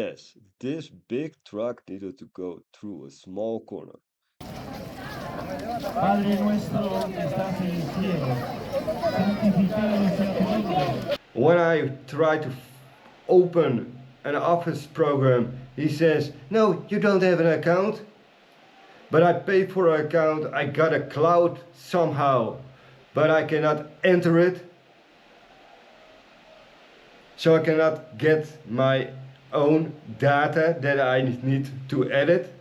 Yes, this big truck needed to go through a small corner. Padre nuestro que estás en el cielo, santificado sea tu nombre. When I try to open an office program, he says, no, you don't have an account. But I paid for an account, I got a cloud somehow, but I cannot enter it. So I cannot get my own data that I need to edit.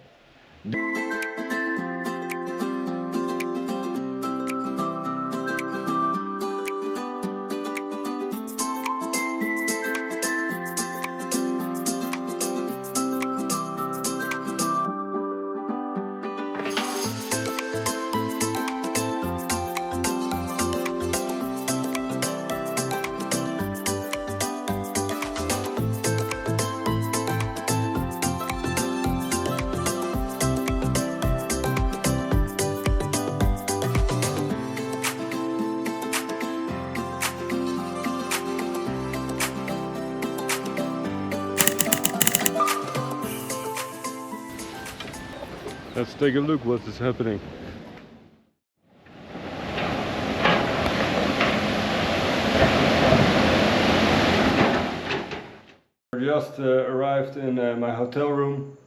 Let's take a look what is happening. I just arrived in my hotel room.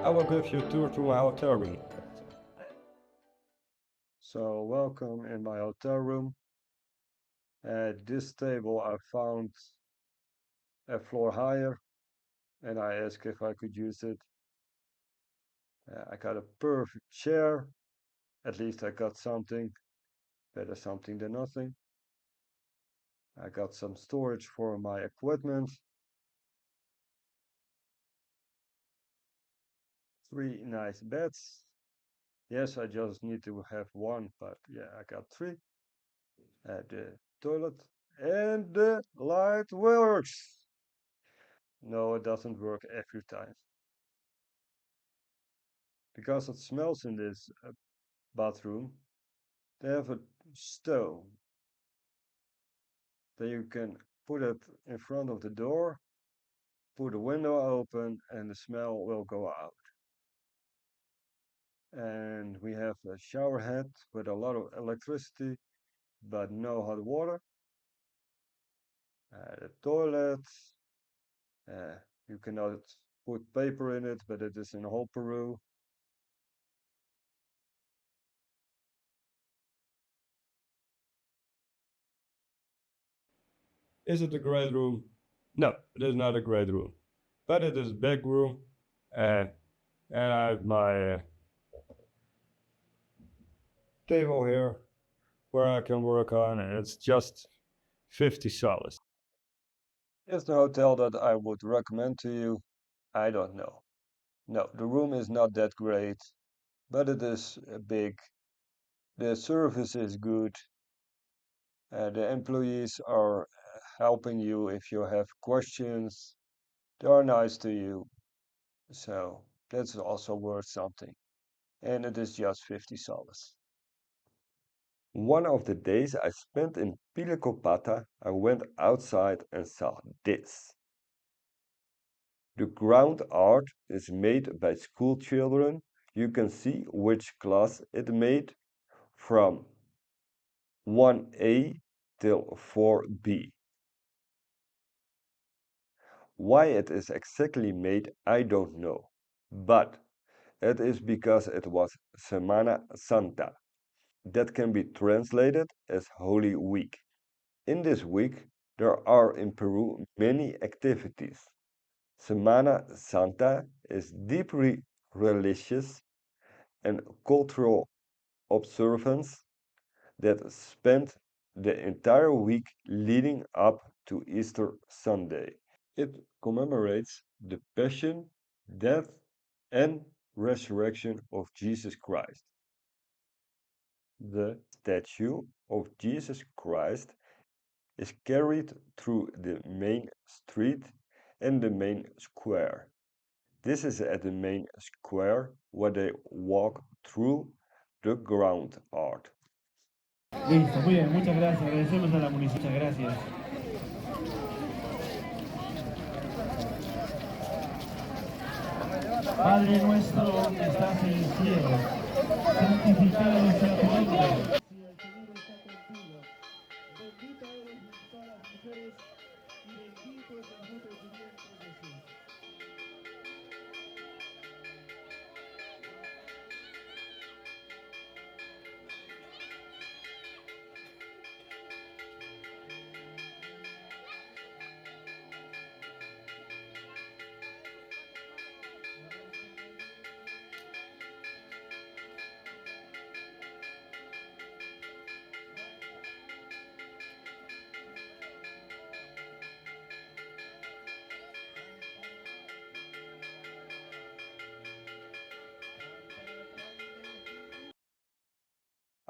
I will give you a tour to my hotel room. So welcome in my hotel room. At this table I found a floor higher and I asked if I could use it. I got a perfect chair. At least I got something. Better something than nothing. I got some storage for my equipment. 3 nice beds. Yes, I just need to have one, but yeah, I got 3. The toilet and the light works. No, it doesn't work every time. Because it smells in this bathroom, they have a stove. Then you can put it in front of the door, put the window open, and the smell will go out. And we have a shower head with a lot of electricity, but no hot water. The toilet, you cannot put paper in it, but it is in whole Peru. Is it a great room? No, it is not a great room. But it is a big room. And I have my table here where I can work on, and it's just 50 soles. Is the hotel that I would recommend to you? I don't know. No, the room is not that great, but it is big. The service is good. The employees are helping you if you have questions. They are nice to you. So that's also worth something. And it is just 50 soles. One of the days I spent in Pilicopata, I went outside and saw this. The ground art is made by school children. You can see which class it made from 1A till 4B. Why it is exactly made, I don't know, but it is because it was Semana Santa. That can be translated as Holy Week. In this week, there are in Peru many activities. Semana Santa is deeply religious and cultural observance that spend the entire week leading up to Easter Sunday. It commemorates the passion, death, and resurrection of Jesus Christ. The statue of Jesus Christ is carried through the main street and the main square. This is at the main square where they walk through the ground art. Listo, muy bien, muchas gracias. Agradecemos a la municipalidad. Muchas gracias. Padre nuestro que estás en el cielo, santificado sea tu nombre. Si el Señor está contigo, bendita eres entre todas las mujeres y bendito es el fruto de tu vientre, Jesús.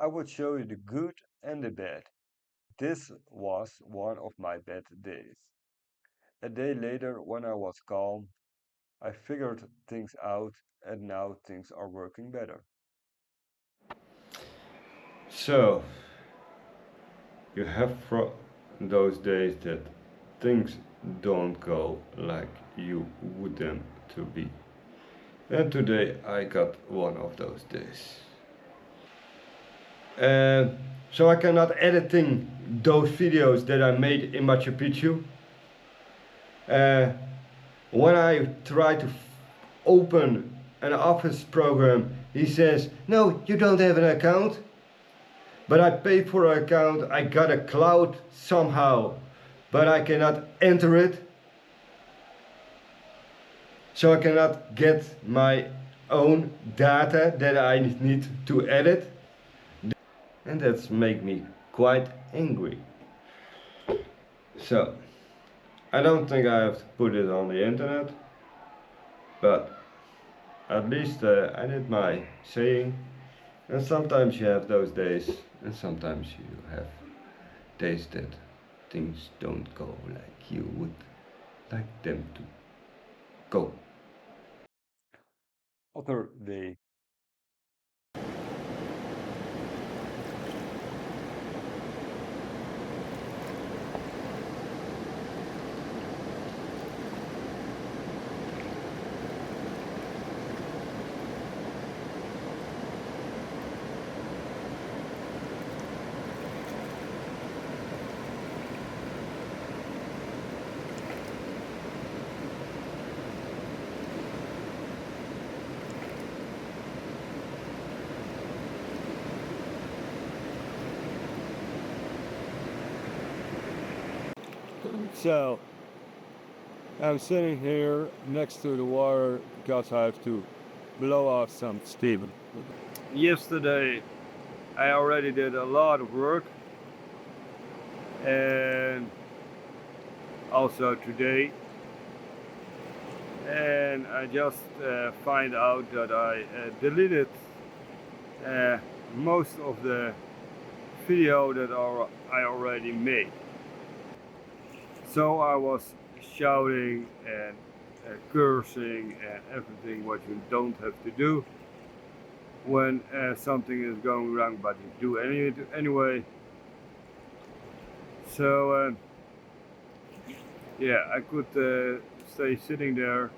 I would show you the good and the bad. This was one of my bad days. A day later, when I was calm, I figured things out and now things are working better. So, you have from those days that things don't go like you would them to be. And today I got one of those days. So I cannot editing those videos that I made in Machu Picchu. When I try to open an office program, he says, no, you don't have an account. But I paid for an account, I got a cloud somehow, but I cannot enter it. So I cannot get my own data that I need to edit. And that's make me quite angry. So, I don't think I have to put it on the internet, but at least I did my saying. And sometimes you have those days, and sometimes you have days that things don't go like you would like them to go. Other day. So, I'm sitting here next to the water because I have to blow off some steam. Yesterday, I already did a lot of work, and also today. And I just find out that I deleted most of the video that I already made. So I was shouting and cursing and everything what you don't have to do when something is going wrong, but you do anyway. So yeah, I could stay sitting there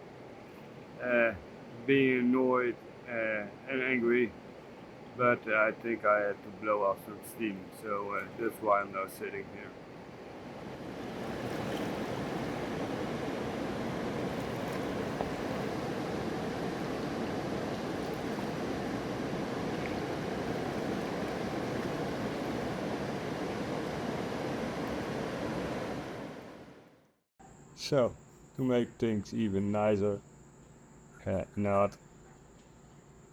being annoyed and angry, but I think I had to blow off some steam, so that's why I'm now sitting here. So, to make things even nicer, not,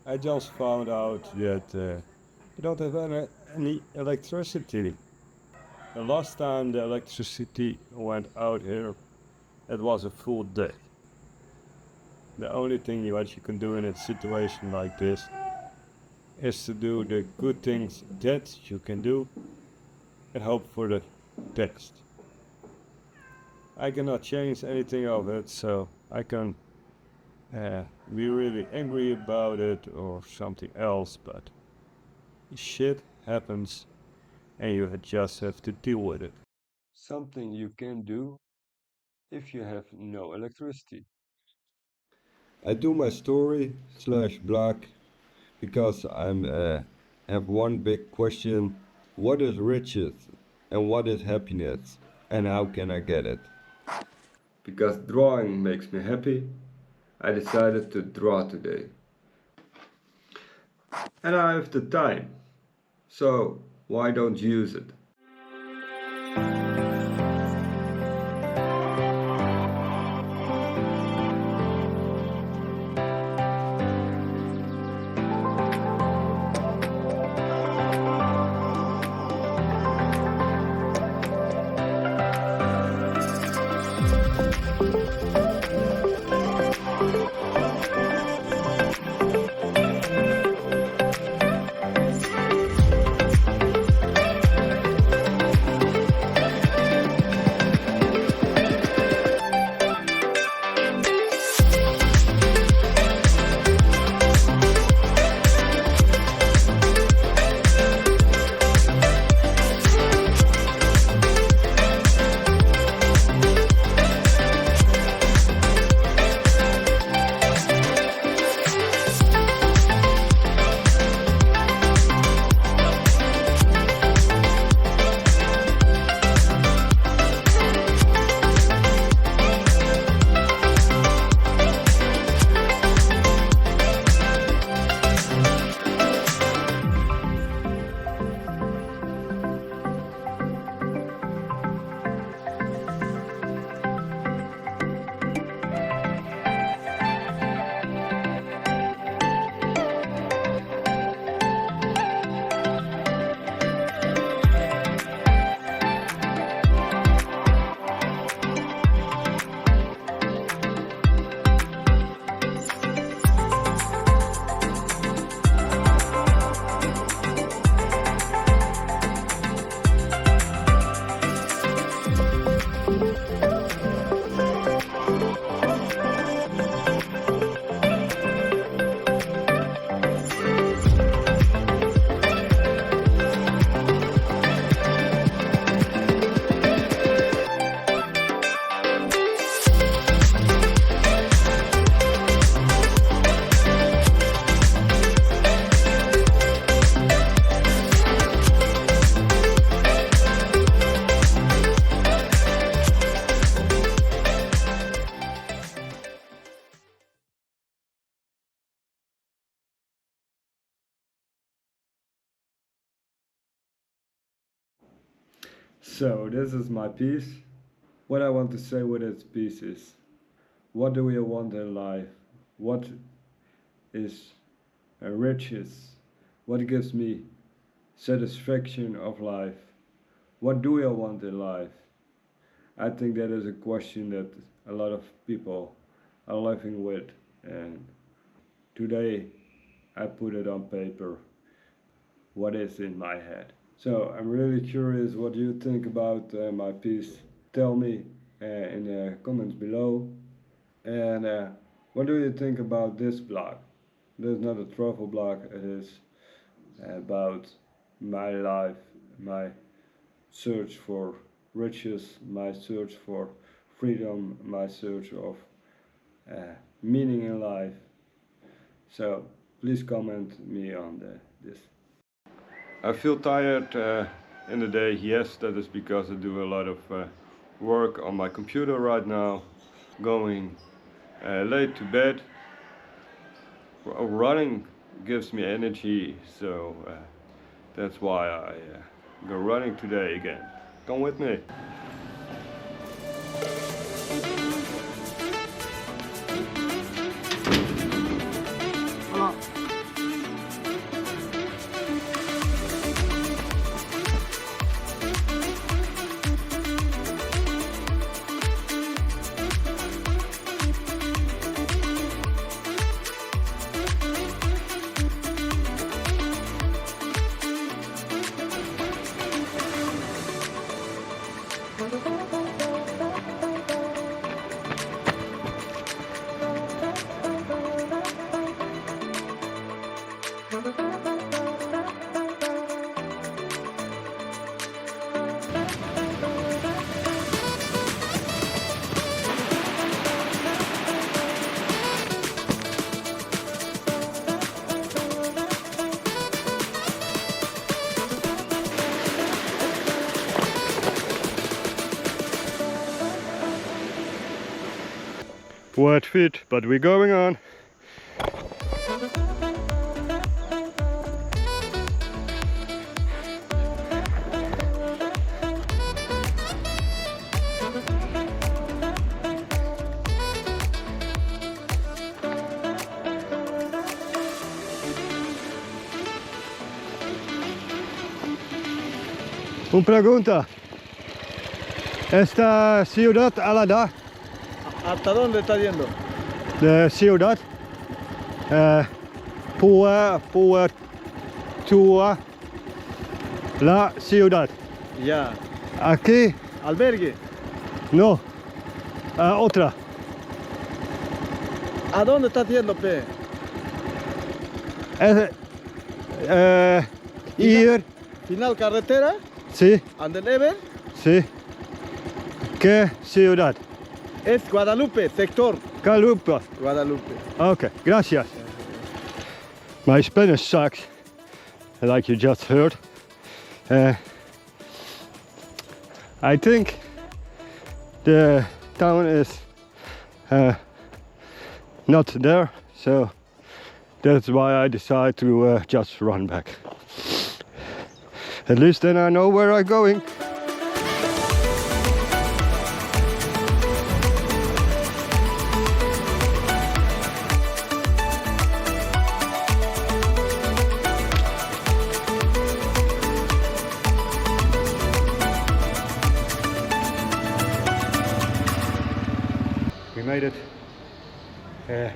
I just found out that I don't have any electricity. The last time the electricity went out here, it was a full day. The only thing what you can do in a situation like this is to do the good things that you can do and hope for the best. I cannot change anything of it, so I can be really angry about it or something else, but shit happens and you just have to deal with it. Something you can do if you have no electricity. I do my story slash blog because I'm have one big question: what is riches and what is happiness, and how can I get it? Because drawing makes me happy, I decided to draw today. And I have the time, so why don't you use it? So this is my piece. What I want to say with this piece is, what do you want in life? What is riches? What gives me satisfaction of life? What do you want in life? I think that is a question that a lot of people are living with, and today I put it on paper, what is in my head. So I'm really curious what you think about my piece. Tell me in the comments below. And what do you think about this blog? This is not a travel blog, it is about my life, my search for riches, my search for freedom, my search of meaning in life. So please comment me on this. I feel tired in the day. Yes, that is because I do a lot of work on my computer right now, going late to bed. Running gives me energy, so that's why I go running today again. Come with me. Wet feet, but we're going on. Un pregunta. Esta ciudad alada. ¿Hasta dónde está yendo? De ciudad. Por toda la ciudad. Ya. Aquí ¿Albergue? no. Otra. ¿A dónde está yendo, pe? Ir. ¿Final carretera? Sí, ¿Andelever? sí. ¿Qué ciudad? Es Guadalupe, sector. Galupa. Guadalupe. Okay, gracias. My Spanish sucks, like you just heard. I think the town is not there, so that's why I decide to just run back. At least then I know where I'm going. We made it. It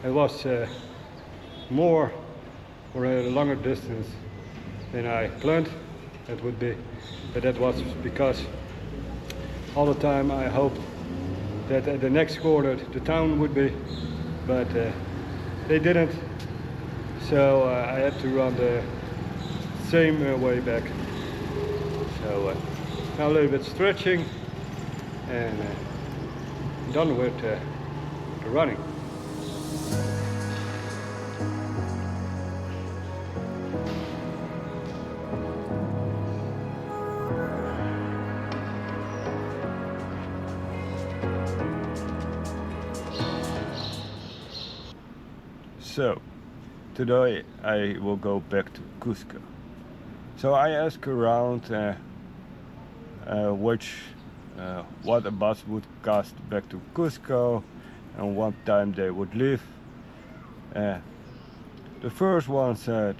was more or a longer distance than I planned it would be, but that was because all the time I hoped that at the next quarter the town would be, but they didn't, so I had to run the same way back. So now a little bit stretching and done with the running. So today I will go back to Cusco. So I asked around which what a bus would cost back to Cusco and what time they would leave. The first one said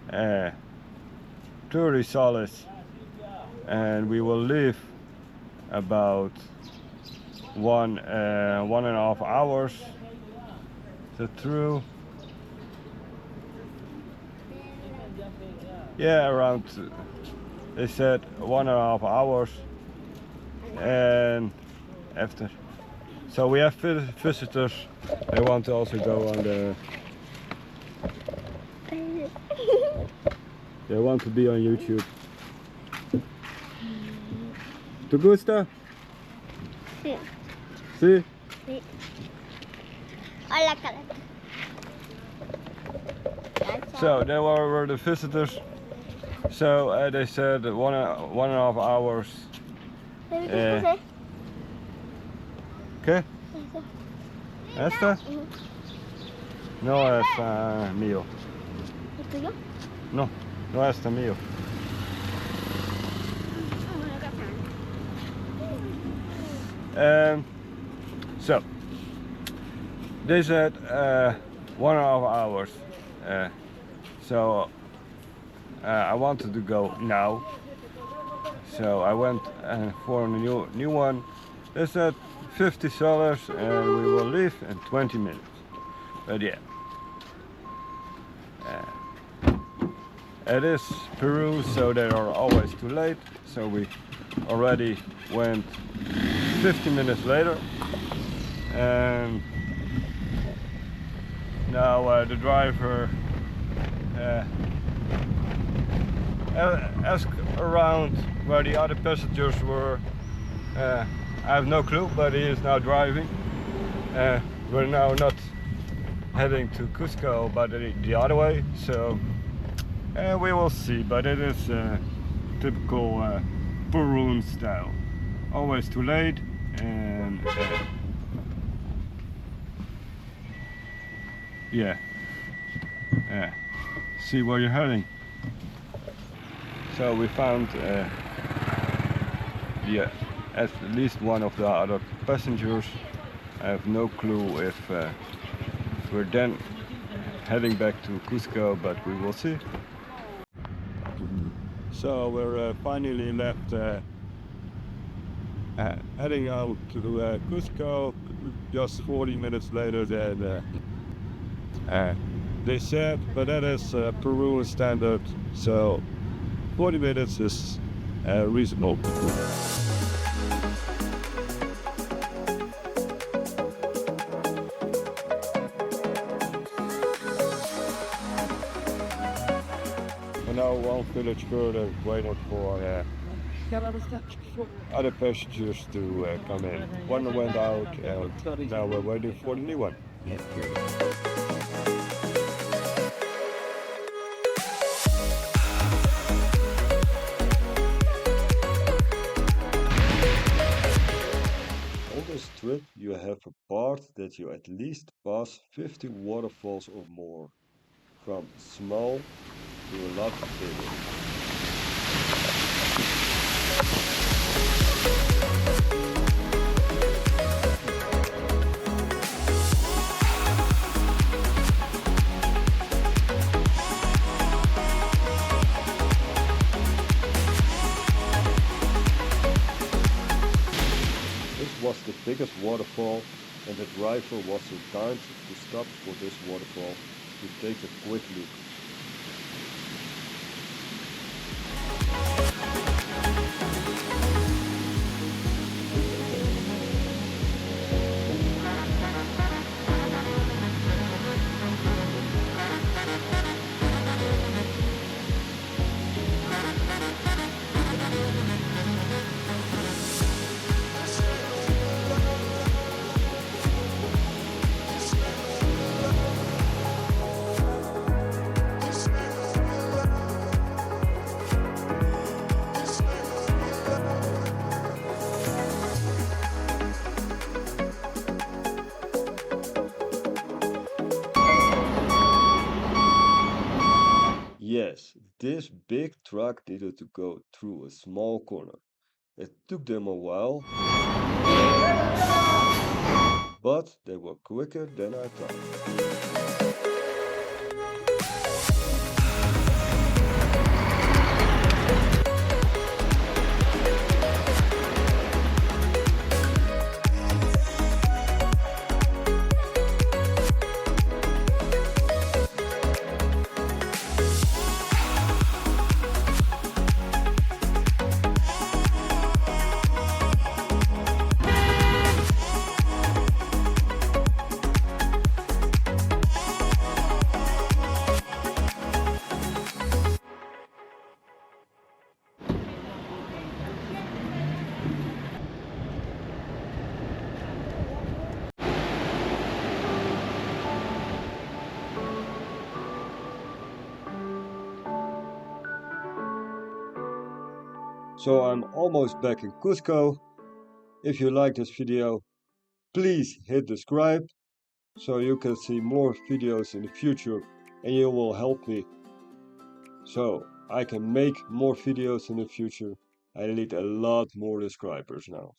30 soles, and we will leave about 1.5 hours. Is that true? Yeah, around, they said 1.5 hours. And after, so we have visitors. They want to also go on the, they want to be on YouTube. ¿Te gusta? Sí. Sí? Sí. Hola, cara. So they were the visitors. So they said 1.5 hours. ¿Qué? ¿Esta? No es mío. ¿Es tuyo? No, no es mío. So they said 1.5 hours. So I wanted to go now. So I went for a new one. They said $50 and we will leave in 20 minutes. But yeah. It is Peru, so they are always too late. So we already went 15 minutes later. And now the driver asked around where the other passengers were. I have no clue, but he is now driving. We're now not heading to Cusco, but the other way, so we will see. But it is typical Peruvian style. Always too late, and yeah. See where you're heading. So we found at least one of the other passengers. I have no clue if we're then heading back to Cusco, but we will see. So we're finally left heading out to Cusco just 40 minutes later than they said, but that is Peruvian standard, so 40 minutes is reasonable. We're now one village further, waiting for other passengers to come in. One went out, and now we're waiting for the new one. On this trip, you have a part that you at least pass 50 waterfalls or more, from small to a lot bigger. This was the biggest waterfall, and the driver was so kind to stop for this waterfall to take a quick look. Yes, this big truck needed to go through a small corner. It took them a while, but they were quicker than I thought. So I'm almost back in Cusco. If you like this video, please hit subscribe so you can see more videos in the future and you will help me so I can make more videos in the future. I need a lot more subscribers now.